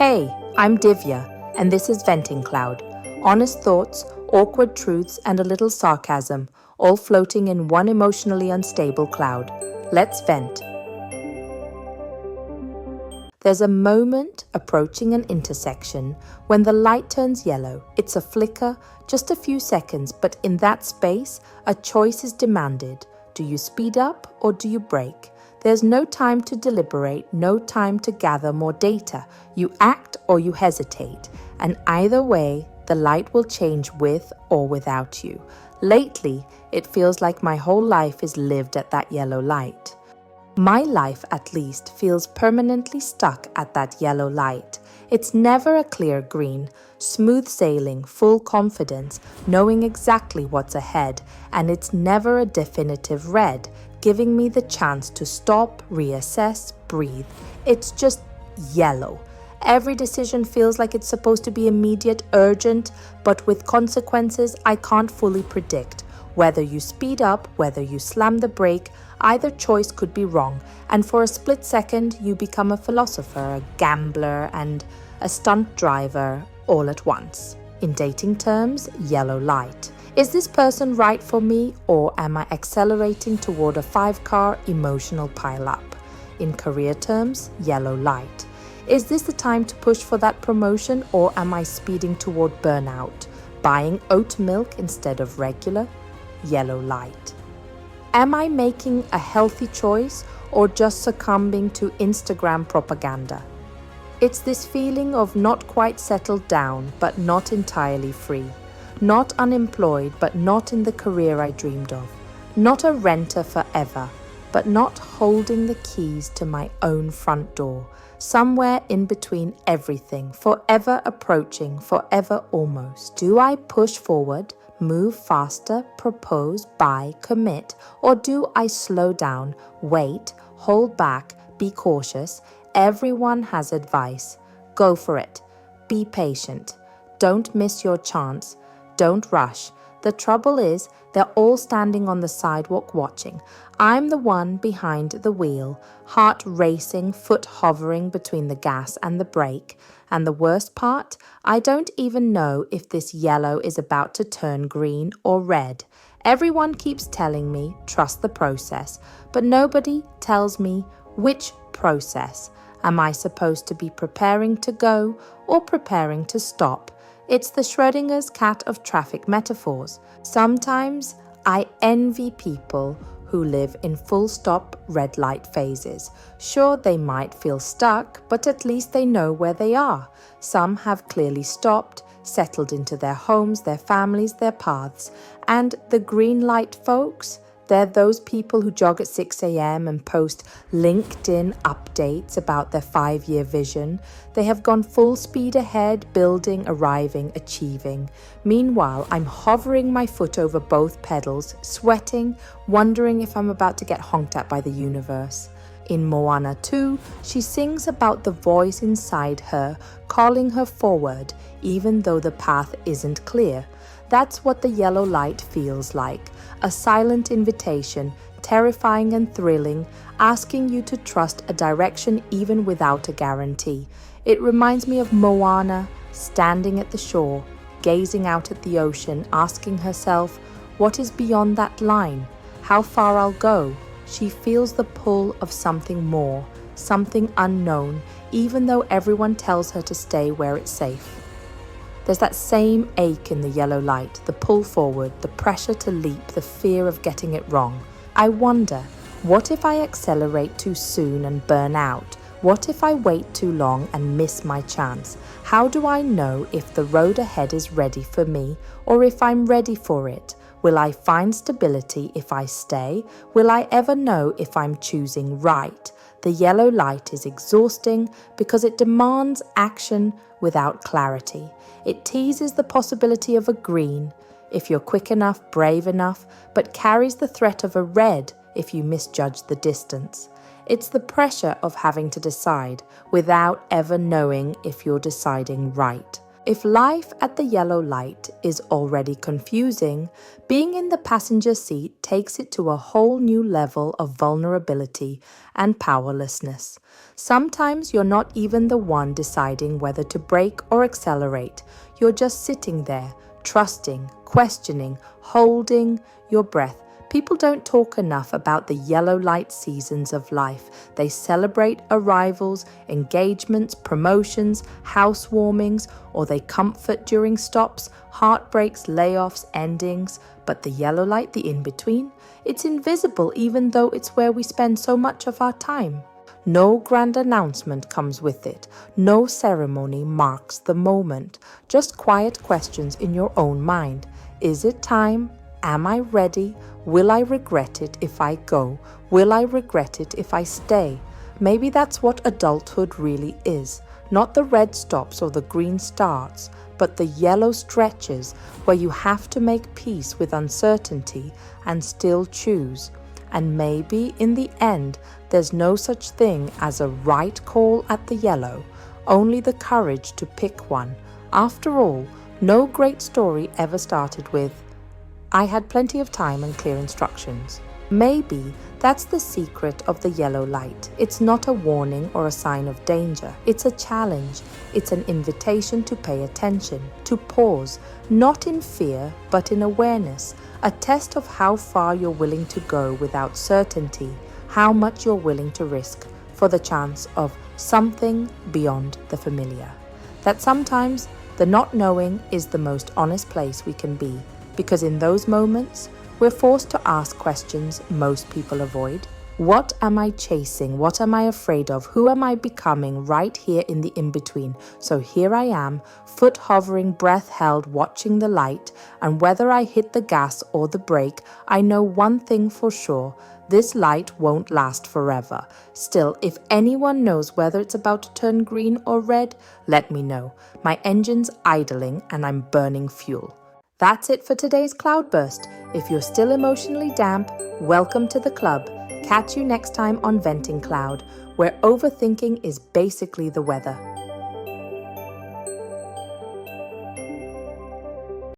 Hey, I'm Divya, and this is Venting Cloud. Honest thoughts, awkward truths, and a little sarcasm, all floating in one emotionally unstable cloud. Let's vent. There's a moment approaching an intersection when the light turns yellow. It's a flicker, just a few seconds, but in that space, a choice is demanded. Do you speed up or do you brake? There's no time to deliberate, no time to gather more data. You act or you hesitate, and either way, the light will change with or without you. Lately, it feels like my whole life is lived at that yellow light. My life, at least, feels permanently stuck at that yellow light. It's never a clear green, smooth sailing, full confidence, knowing exactly what's ahead, and it's never a definitive red, giving me the chance to stop, reassess, breathe. It's just yellow. Every decision feels like it's supposed to be immediate, urgent, but with consequences I can't fully predict. Whether you speed up, whether you slam the brake, either choice could be wrong, and for a split second you become a philosopher, a gambler, and a stunt driver all at once. In dating terms, yellow light. Is this person right for me, or am I accelerating toward a 5-car emotional pile-up? In career terms, yellow light. Is this the time to push for that promotion, or am I speeding toward burnout? Buying oat milk instead of regular? Yellow light. Am I making a healthy choice or just succumbing to Instagram propaganda? It's this feeling of not quite settled down but not entirely free. Not unemployed but not in the career I dreamed of. Not a renter forever but not holding the keys to my own front door. Somewhere in between everything, forever approaching, forever almost. Do I push forward? Move faster, propose, buy, commit, or do I slow down, wait, hold back, be cautious? Everyone has advice. Go for it. Be patient. Don't miss your chance. Don't rush. The trouble is, they're all standing on the sidewalk watching. I'm the one behind the wheel, heart racing, foot hovering between the gas and the brake. And the worst part, I don't even know if this yellow is about to turn green or red. Everyone keeps telling me, trust the process, but nobody tells me which process. Am I supposed to be preparing to go or preparing to stop? It's the Schrodinger's cat of traffic metaphors. Sometimes I envy people who live in full-stop red light phases. Sure, they might feel stuck, but at least they know where they are. Some have clearly stopped, settled into their homes, their families, their paths. And the green light folks? They're those people who jog at 6 a.m. and post LinkedIn updates about their 5-year vision. They have gone full speed ahead, building, arriving, achieving. Meanwhile, I'm hovering my foot over both pedals, sweating, wondering if I'm about to get honked at by the universe. In Moana 2, she sings about the voice inside her, calling her forward, even though the path isn't clear. That's what the yellow light feels like. A silent invitation, terrifying and thrilling, asking you to trust a direction even without a guarantee. It reminds me of Moana, standing at the shore, gazing out at the ocean, asking herself, what is beyond that line? How far I'll go? She feels the pull of something more, something unknown, even though everyone tells her to stay where it's safe. There's that same ache in the yellow light, the pull forward, the pressure to leap, the fear of getting it wrong. I wonder, what if I accelerate too soon and burn out? What if I wait too long and miss my chance? How do I know if the road ahead is ready for me or if I'm ready for it? Will I find stability if I stay? Will I ever know if I'm choosing right? The yellow light is exhausting because it demands action without clarity. It teases the possibility of a green, if you're quick enough, brave enough, but carries the threat of a red if you misjudge the distance. It's the pressure of having to decide without ever knowing if you're deciding right. If life at the yellow light is already confusing, being in the passenger seat takes it to a whole new level of vulnerability and powerlessness. Sometimes you're not even the one deciding whether to brake or accelerate. You're just sitting there, trusting, questioning, holding your breath. People don't talk enough about the yellow light seasons of life. They celebrate arrivals, engagements, promotions, housewarmings, or they comfort during stops, heartbreaks, layoffs, endings. But the yellow light, the in-between, it's invisible even though it's where we spend so much of our time. No grand announcement comes with it. No ceremony marks the moment. Just quiet questions in your own mind. Is it time? Am I ready? Will I regret it if I go? Will I regret it if I stay? Maybe that's what adulthood really is. Not the red stops or the green starts, but the yellow stretches where you have to make peace with uncertainty and still choose. And maybe in the end, there's no such thing as a right call at the yellow, only the courage to pick one. After all, no great story ever started with, "I had plenty of time and clear instructions." Maybe that's the secret of the yellow light. It's not a warning or a sign of danger. It's a challenge. It's an invitation to pay attention, to pause, not in fear, but in awareness. A test of how far you're willing to go without certainty, how much you're willing to risk for the chance of something beyond the familiar. That sometimes the not knowing is the most honest place we can be. Because in those moments, we're forced to ask questions most people avoid. What am I chasing? What am I afraid of? Who am I becoming right here in the in-between? So here I am, foot hovering, breath held, watching the light. And whether I hit the gas or the brake, I know one thing for sure. This light won't last forever. Still, if anyone knows whether it's about to turn green or red, let me know. My engine's idling and I'm burning fuel. That's it for today's Cloudburst. If you're still emotionally damp, welcome to the club. Catch you next time on Venting Cloud, where overthinking is basically the weather.